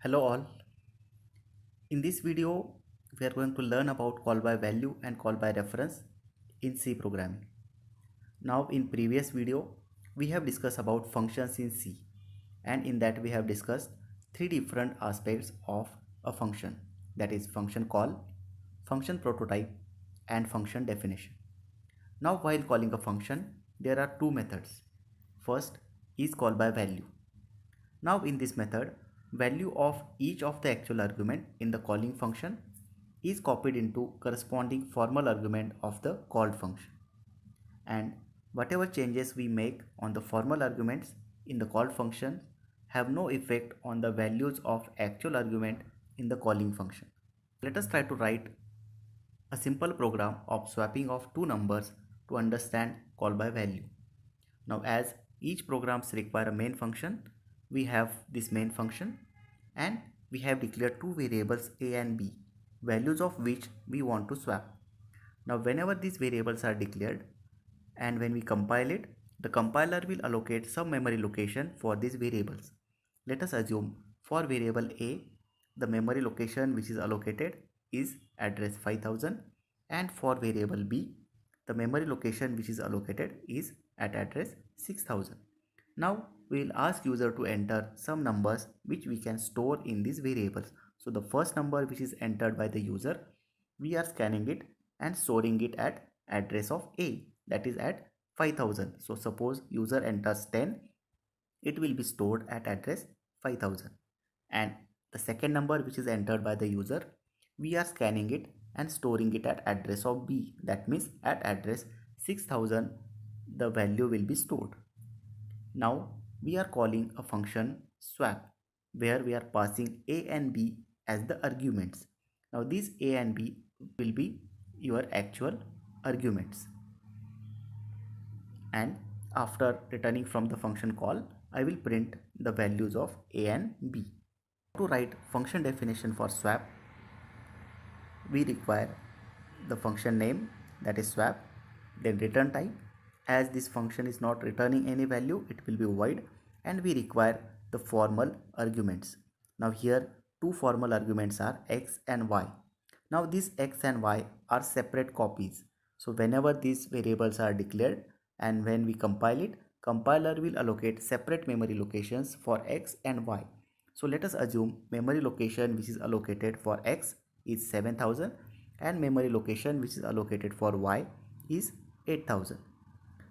Hello all. In this video, we are going to learn about call by value and call by reference in C programming. Now in previous video, we have discussed about functions in C, and in that we have discussed three different aspects of a function, that is function call, function prototype and function definition. Now while calling a function, there are two methods. First is call by value. Now in this method, value of each of the actual argument in the calling function is copied into corresponding formal argument of the called function. And whatever changes we make on the formal arguments in the called function have no effect on the values of actual argument in the calling function. Let us try to write a simple program of swapping of two numbers to understand call by value. Now as each programs require a main function, we have this main function and we have declared two variables a and b, values of which we want to swap. Now whenever these variables are declared and when we compile it, the compiler will allocate some memory location for these variables. Let us assume for variable a, the memory location which is allocated is address 5000, and for variable b, the memory location which is allocated is at address 6000. Now we will ask user to enter some numbers which we can store in these variables. So the first number which is entered by the user, we are scanning it and storing it at address of a, that is at 5000. So suppose user enters 10, it will be stored at address 5000. And the second number which is entered by the user, we are scanning it and storing it at address of b, that means at address 6000 the value will be stored. Now we are calling a function swap where we are passing a and b as the arguments. Now these a and b will be your actual arguments, and after returning from the function call, I will print the values of a and b. To write function definition for swap, we require the function name, that is swap, then return type. As this function is not returning any value, it will be void, and we require the formal arguments. Now here two formal arguments are x and y. Now these x and y are separate copies. So whenever these variables are declared and when we compile it, compiler will allocate separate memory locations for x and y. So let us assume memory location which is allocated for x is 7000 and memory location which is allocated for y is 8000.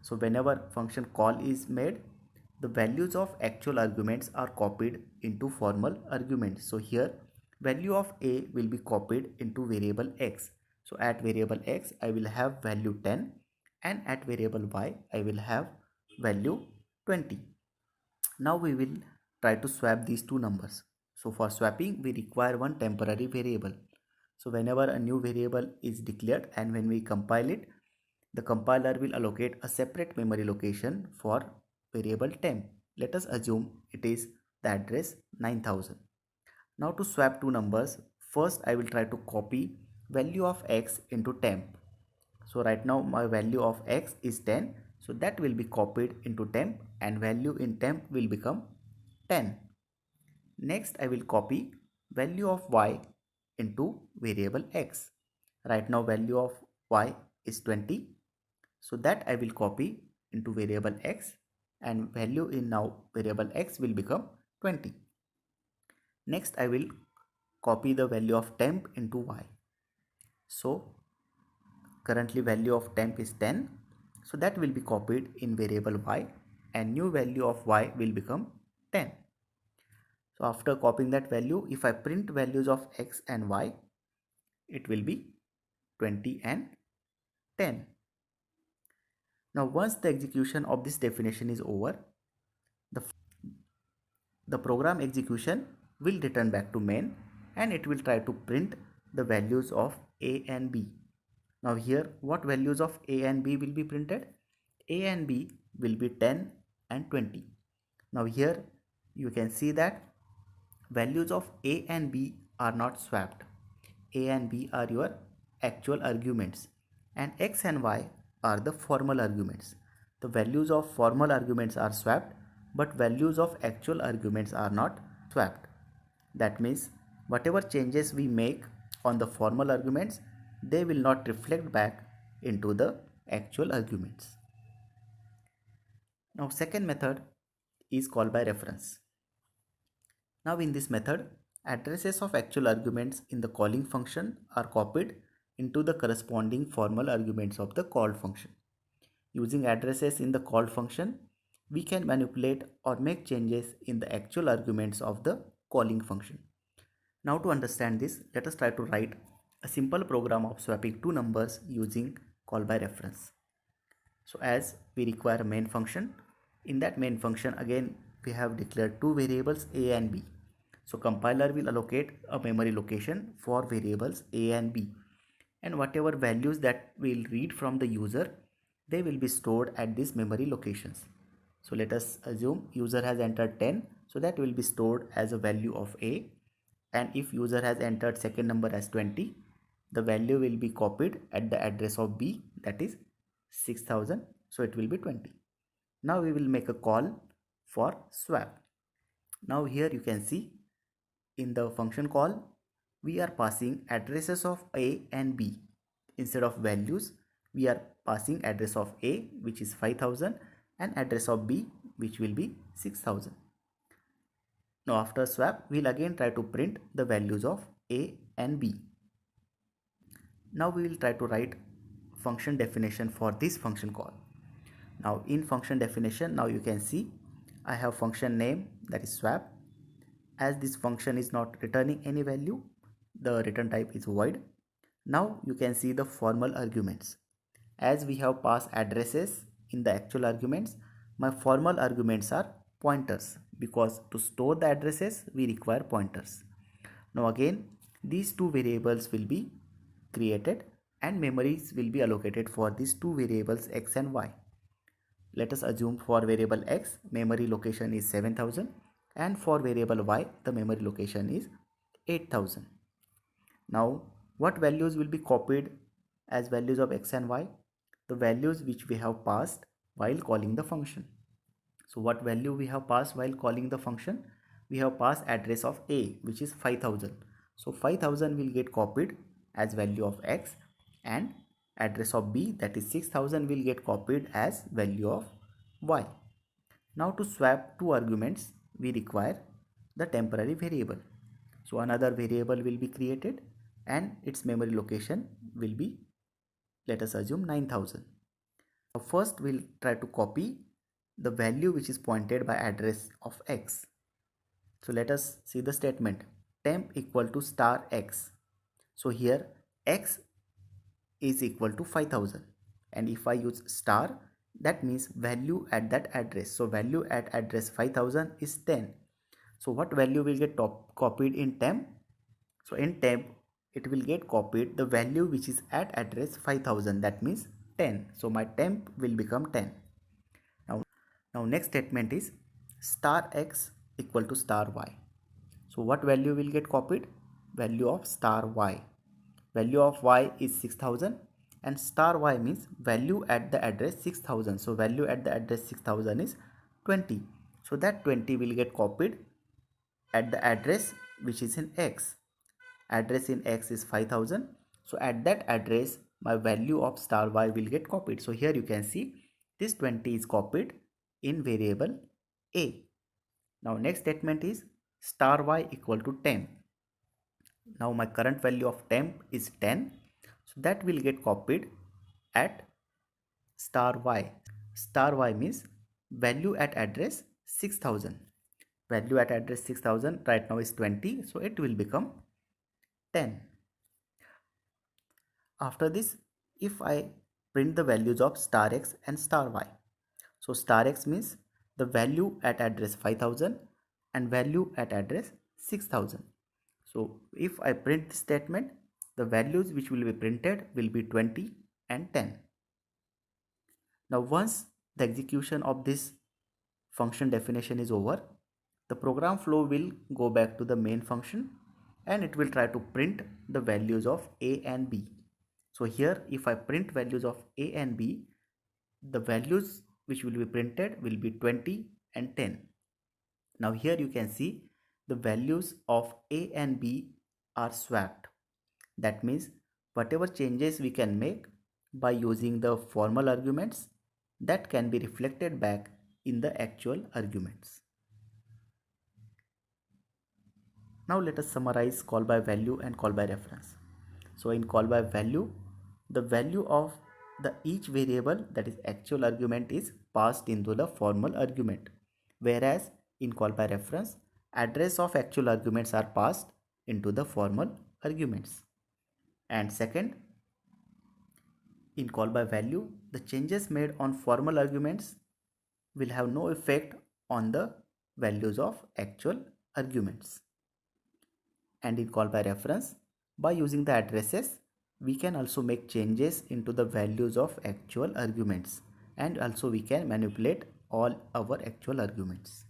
So whenever function call is made, the values of actual arguments are copied into formal arguments. So here value of a will be copied into variable x. So at variable x I will have value 10 and at variable y I will have value 20. Now we will try to swap these two numbers. So for swapping we require one temporary variable. So whenever a new variable is declared and when we compile it, the compiler will allocate a separate memory location for variable temp. Let us assume it is the address 9000. Now to swap two numbers, first I will try to copy value of x into temp. So right now my value of x is 10, so that will be copied into temp and value in temp will become 10. Next I will copy value of y into variable x. Right now value of y is 20, so that I will copy into variable x and value in now variable x will become 20. Next I will copy the value of temp into y. So currently value of temp is 10, so that will be copied in variable y and new value of y will become 10. So after copying that value, if I print values of x and y, it will be 20 and 10. Now once the execution of this definition is over, the program execution will return back to main and it will try to print the values of a and b. Now here what values of a and b will be printed? A and b will be 10 and 20. Now here you can see that values of a and b are not swapped. A and b are your actual arguments and x and y are the formal arguments. The values of formal arguments are swapped, but values of actual arguments are not swapped. That means whatever changes we make on the formal arguments, they will not reflect back into the actual arguments. Now second method is called by reference. Now in this method, addresses of actual arguments in the calling function are copied into the corresponding formal arguments of the called function. Using addresses in the called function, we can manipulate or make changes in the actual arguments of the calling function. Now to understand this, let us try to write a simple program of swapping two numbers using call by reference. So as we require a main function, in that main function again we have declared two variables a and b. So compiler will allocate a memory location for variables a and b, and whatever values that we'll read from the user, they will be stored at these memory locations. So let us assume user has entered 10, so that will be stored as a value of a, and if user has entered second number as 20, the value will be copied at the address of b, that is 6000, so it will be 20. Now we will make a call for swap. Now here you can see in the function call we are passing addresses of a and b. Instead of values, we are passing address of a, which is 5000, and address of b, which will be 6000. Now after swap, we'll again try to print the values of a and b. Now we will try to write function definition for this function call. Now in function definition, now you can see I have function name, that is swap. As this function is not returning any value, the return type is void. Now you can see the formal arguments. As we have passed addresses in the actual arguments, my formal arguments are pointers, because to store the addresses we require pointers. Now again, these two variables will be created and memories will be allocated for these two variables x and y. Let us assume for variable x, memory location is 7000, and for variable y, the memory location is 8000. Now what values will be copied as values of x and y? The values which we have passed while calling the function. So what value we have passed while calling the function? We have passed address of a, which is 5000. So 5000 will get copied as value of x, and address of b, that is 6000, will get copied as value of y. Now to swap two arguments, we require the temporary variable. So another variable will be created and its memory location will be, let us assume, 9000. Now first we'll try to copy the value which is pointed by address of x. So let us see the statement temp equal to star x. So here x is equal to 5000, and if I use star, that means value at that address. So value at address 5000 is 10. So what value will get copied in temp? So in temp it will get copied the value which is at address 5000, that means 10. So my temp will become 10. Now next statement is star x equal to star y. So what value will get copied? Value of star y. Value of y is 6000, and star y means value at the address 6000. So value at the address 6000 is 20. So that 20 will get copied at the address which is in x. Address in x is 5000. So at that address my value of star y will get copied. So here you can see this 20 is copied in variable a. Now next statement is star y equal to temp. Now my current value of temp is 10. So that will get copied at star y. Star y means value at address 6000. Value at address 6000 right now is 20. So it will become 10. After this, if I print the values of star x and star y. So star x means the value at address 5000 and value at address 6000. So if I print this statement, the values which will be printed will be 20 and 10. Now once the execution of this function definition is over, the program flow will go back to the main function and it will try to print the values of a and b. So here if I print values of a and b, the values which will be printed will be 20 and 10. Now here you can see the values of A and B are swapped. That means whatever changes we can make by using the formal arguments, that can be reflected back in the actual arguments. Now let us summarize call by value and call by reference. So in call by value, the value of the each variable, that is actual argument, is passed into the formal argument, whereas in call by reference, address of actual arguments are passed into the formal arguments. And second, in call by value, the changes made on formal arguments will have no effect on the values of actual arguments. And in call by reference, by using the addresses, we can also make changes into the values of actual arguments, and also we can manipulate all our actual arguments.